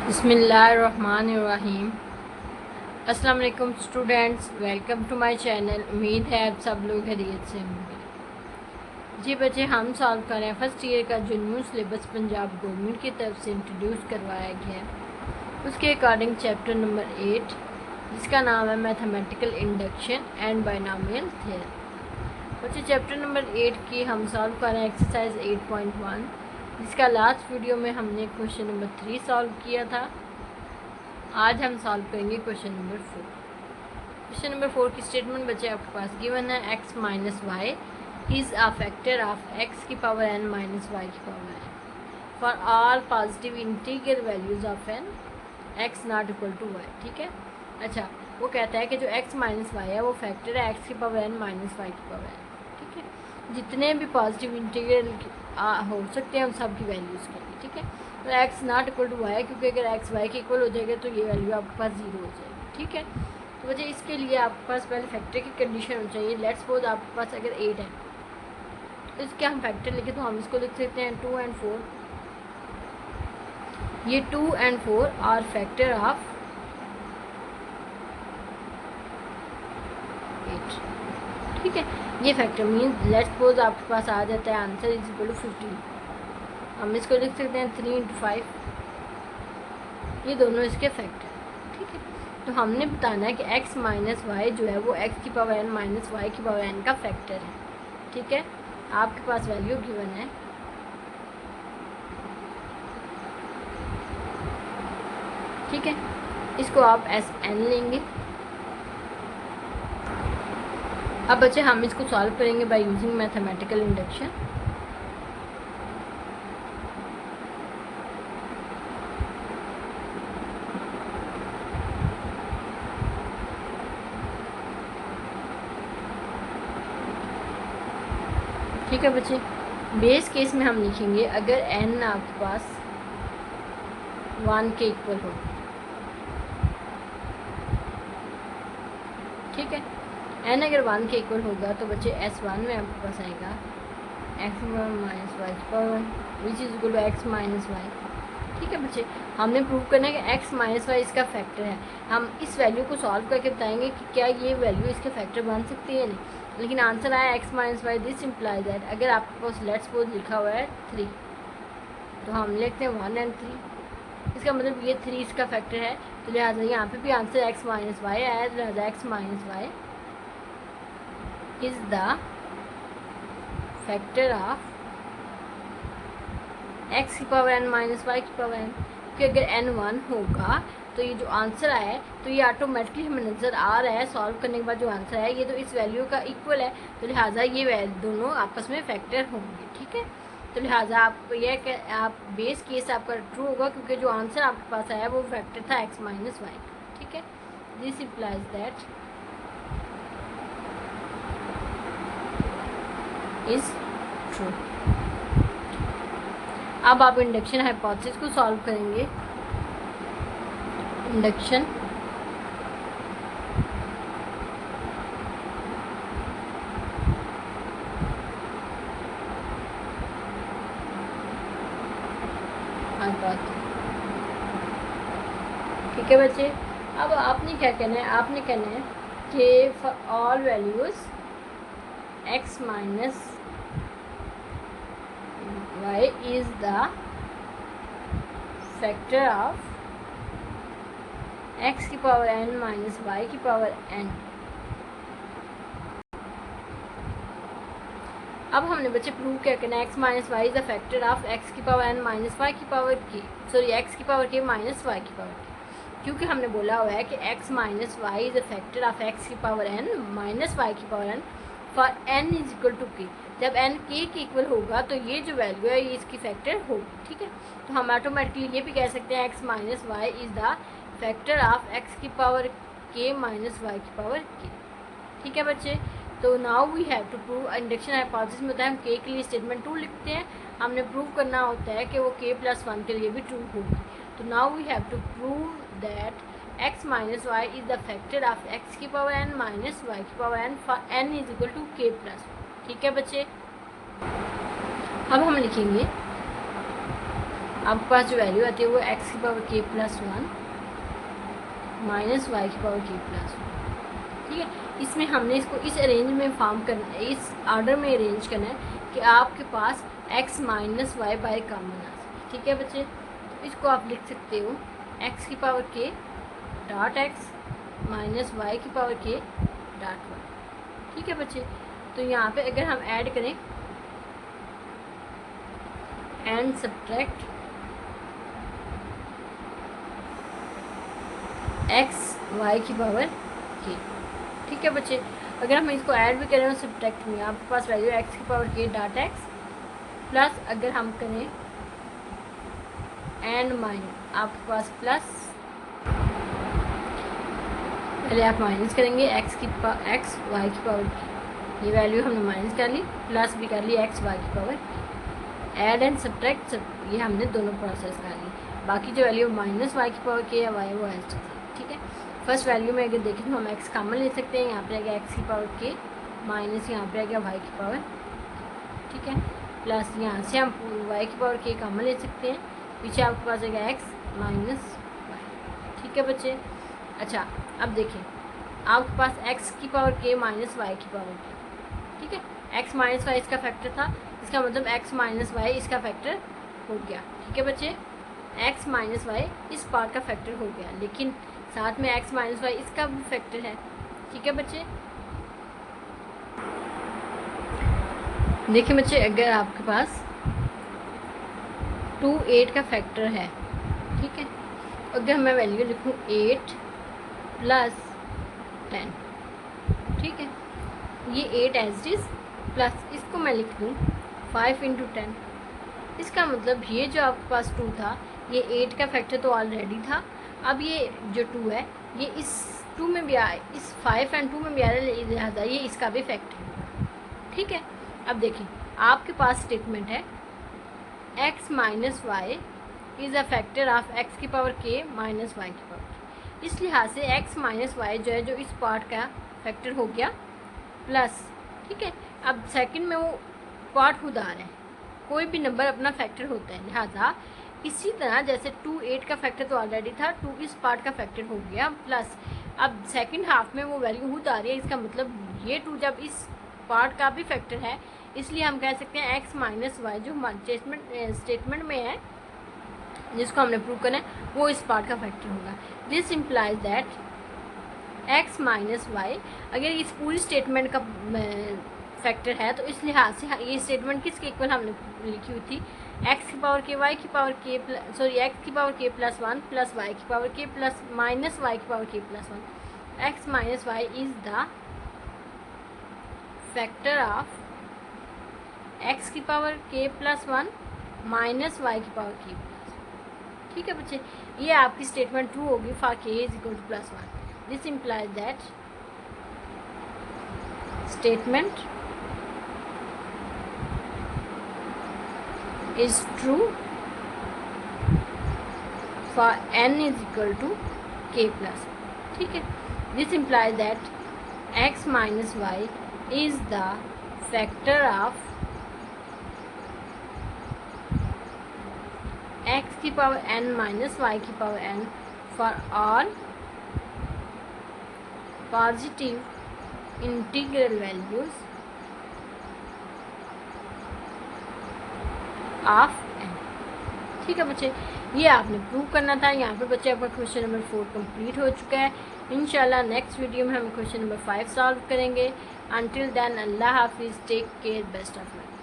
बिस्मिल्लाहिर्रहमानिर्रहीम। अस्सलाम वालेकुम students, welcome to my channel. उम्मीद है आप सब लोग खैरियत से होंगे। जी बच्चे, हम सॉल्व कर रहे हैं फर्स्ट ईयर का जो न्यू सिलेबस पंजाब गवर्नमेंट की तरफ से इंट्रोड्यूस करवाया गया है उसके अकॉर्डिंग चैप्टर नंबर 8 जिसका नाम है mathematical induction and binomial theorem. बच्चे चैप्टर नंबर 8 की हम सॉल्व कर रहे हैं एक्सरसाइज 8.1 जिसका लास्ट वीडियो में हमने क्वेश्चन नंबर 3 सॉल्व किया था। आज हम सॉल्व करेंगे क्वेश्चन नंबर 4। क्वेश्चन नंबर 4 की स्टेटमेंट बच्चे आपके पास गिवन है x minus Y is a factor of x की पावर n माइनस वाई की power n for all positive integral values of n x not equal to Y. ठीक है, अच्छा वो कहता है कि जो x माइनस वाई है वो फैक्टर है x की पावर n माइनस वाई की पावर n। ठीक है, जितने भी पॉजिटिव इंटीग्रल हो सकते हैं उन सब की वैल्यूज़ के लिए। ठीक है, तो x not equal to Y, क्योंकि अगर x y के इक्वल हो जाएगा तो ये वैल्यू आपके पास 0 हो जाएगी। ठीक है, तो वजह इसके लिए आपके पास पहले फैक्टर की कंडीशन होनी चाहिए। लेट्स सपोज आपके पास अगर 8 है तो इसके हम फैक्टर लिखे तो हम इसको लिख सकते हैं 2 and 4। ये 2 and 4 आर फैक्टर ऑफ 8। ठीक है, ये फैक्टर मीन्स लेट्स सपोज आपके पास आ जाता है आंसर इज इक्वल टू 15। हम इसको लिख सकते हैं 3 into 5, ये दोनों इसके फैक्टर। ठीक है, तो हमने बताना है कि x माइनस वाई जो है वो x की पावर n माइनस वाई की पावर n का फैक्टर है। ठीक है, आपके पास वैल्यू गिवन है। ठीक है, इसको आप Sn लेंगे। अब बच्चे हम इसको सॉल्व करेंगे बाय यूजिंग मैथमेटिकल इंडक्शन। ठीक है बच्चे, बेस केस में हम लिखेंगे अगर n आपके पास 1 के इक्वल हो। ठीक है, n अगर 1 के इक्वल होगा तो बच्चे S1 में आपके पास आएगा x माइनस वाई की power 1 which is equal to x minus Y. ठीक है बच्चे, हमने प्रूव करना है कि x माइनस वाई इसका फैक्टर है। हम इस वैल्यू को सॉल्व करके बताएंगे कि क्या ये वैल्यू इसके फैक्टर बन सकती है नहीं, लेकिन आंसर आया x minus Y. This implies that अगर आपके पास लेट्स सपोज लिखा हुआ है 3 तो हम लिखते हैं 1 and 3। इसका मतलब ये 3 इसका फैक्टर है, तो लिहाजा यहाँ पे भी आंसर x माइनस वाई आया। लिहाजा x minus Y is the factor of x की पावर n माइनस वाई की पावर n। क्योंकि अगर n 1 होगा तो ये जो आंसर आया तो ये ऑटोमेटिकली हमें नज़र आ रहा है सॉल्व करने के बाद जो आंसर है ये तो इस वैल्यू का इक्वल है, तो लिहाजा ये दोनों आपस में फैक्टर होंगे। ठीक है, तो लिहाजा आप ये आप बेस केस आपका ट्रू होगा क्योंकि जो आंसर आपके पास आया वो फैक्टर था x माइनस वाई। ठीक है, this implies that is true. अब आप इंडक्शन हाइपोथेसिस को सॉल्व करेंगे। Induction hypothesis. ठीक है बच्चे, अब आपने क्या कहना है, आपने कहना है कि for all values x minus y is the factor of x की पावर n माइनस y की पावर n। अब हमने बच्चे प्रूव क्या करना है, x minus Y is the factor of x की पावर n माइनस वाई की पावर की x की पावर k माइनस वाई की पावर k। क्योंकि हमने बोला हुआ है कि x minus Y is the factor of x की पावर n माइनस वाई की power n for n is equal to k। जब n k के इक्वल होगा तो ये जो वैल्यू है ये इसकी फैक्टर होगी। ठीक है, तो हम ऑटोमेटिकली ये भी कह सकते हैं x minus Y is the factor of x की पावर k माइनस वाई की पावर k। ठीक है बच्चे, तो now we have to prove induction hypothesis में होता है हम k के लिए स्टेटमेंट 2 लिखते हैं। हमने प्रूव करना होता है कि वो k प्लस 1 के लिए भी ट्रू होगी। तो now we have to prove that x minus Y is the factor of x की पावर n माइनस वाई की power n for n is equal to k plus. ठीक है बच्चे, अब हम लिखेंगे आपके पास जो वैल्यू आती है वो एक्स की पावर के प्लस 1 माइनस वाई की पावर के प्लस 1। ठीक है, इसमें हमने इसको इस अरेंज में फॉर्म करना, इस ऑर्डर में अरेंज करना है कि आपके पास x minus y by common आ सके। ठीक है बच्चे, तो इसको आप लिख सकते हो x की power k dot x minus Y की पावर k डॉट वाई। ठीक है बच्चे, तो यहाँ पे अगर हम ऐड करें एंड सब्ट्रैक्ट x वाई की पावर k। ठीक है बच्चे, अगर हम इसको ऐड भी करें और सब्ट्रैक्ट में, आपके पास वैल्यू x की power k dot x plus अगर हम करें एंड माइनस, आपके पास प्लस, पहले आप माइनस करेंगे x वाई की पावर k, ये वैल्यू हमने माइनस कर ली, प्लस भी कर ली x वाई की पावर, ऐड एंड सब्ट्रैक्ट सब ये हमने दोनों प्रोसेस कर ली। बाकी जो वैल्यू माइनस वाई की पावर k या y वो ऐड। ठीक है, फर्स्ट वैल्यू में अगर देखें तो हम x कॉमन ले सकते हैं, यहाँ पे आ गया x की पावर k माइनस यहाँ पे आ गया y की पावर। ठीक है, प्लस यहाँ से हम y की पावर k कॉमन ले सकते हैं, पीछे आपके पास आ गया x माइनस वाई। ठीक है बच्चे, अच्छा अब देखें आपके पास x की पावर k माइनस वाई की पावर k। ठीक है, x माइनस वाई इसका फैक्टर था, इसका मतलब x माइनस वाई इसका फैक्टर हो गया। ठीक है बच्चे, x माइनस वाई इस पार्ट का फैक्टर हो गया, लेकिन साथ में x माइनस वाई इसका भी फैक्टर है। ठीक है बच्चे, देखिए बच्चे अगर आपके पास 2 8 का फैक्टर है, ठीक है, अगर मैं वैल्यू लिखूँ 8 प्लस 10, ठीक है, ये 8 एज इज प्लस इसको मैं लिख दूँ 5 इंटू 10। इसका मतलब ये जो आपके पास 2 था ये 8 का फैक्टर तो ऑलरेडी था, अब ये जो 2 है ये इस 2 में भी आए, इस 5 एंड 2 में भी आ रहा है, लिहाजा ये इसका भी फैक्टर है। ठीक है, अब देखिए आपके पास स्टेटमेंट है x minus Y is a factor of x की पावर k माइनस वाई की पावर। इस लिहाज से x माइनस वाई जो है जो इस पार्ट का फैक्टर हो गया प्लस। ठीक है, अब सेकंड में वो पार्ट खुद आ रहा है, कोई भी नंबर अपना फैक्टर होता है, लिहाजा इसी तरह जैसे 2 8 का फैक्टर तो ऑलरेडी था, 2 इस पार्ट का फैक्टर हो गया प्लस अब सेकंड हाफ में वो वैल्यू खुद आ रही है, इसका मतलब ये 2 जब इस पार्ट का भी फैक्टर है, इसलिए हम कह सकते हैं x माइनस वाई जो स्टेटमेंट में है जिसको हमने प्रूव करना है वो इस पार्ट का फैक्टर होगा। This implies that x minus y अगर इस पूरी स्टेटमेंट का फैक्टर है तो इस लिहाज से ये स्टेटमेंट किसके इक्वल हमने लिखी हुई थी, x की पावर k y की पावर k x की power k plus 1 plus y की power k plus minus y की power k plus 1। x minus Y is the factor of x की power k plus 1 minus y की power k plus. ठीक है बच्चे, ये आपकी स्टेटमेंट ट्रू होगी for k is equal to plus 1। This implies that statement is true for n is equal to k plus 1। ठीक है, this implies that x minus y is the factor of x की power n minus y की power n for all positive integral values of n। ठीक है बच्चे, ये आपने prove करना था। यहाँ पे बच्चे आपका क्वेश्चन नंबर 4 कंप्लीट हो चुका है। इंशाल्लाह नेक्स्ट वीडियो में हम क्वेश्चन नंबर 5 सॉल्व करेंगे। अंटिल देन अल्लाह हाफिज़, take care, best of luck.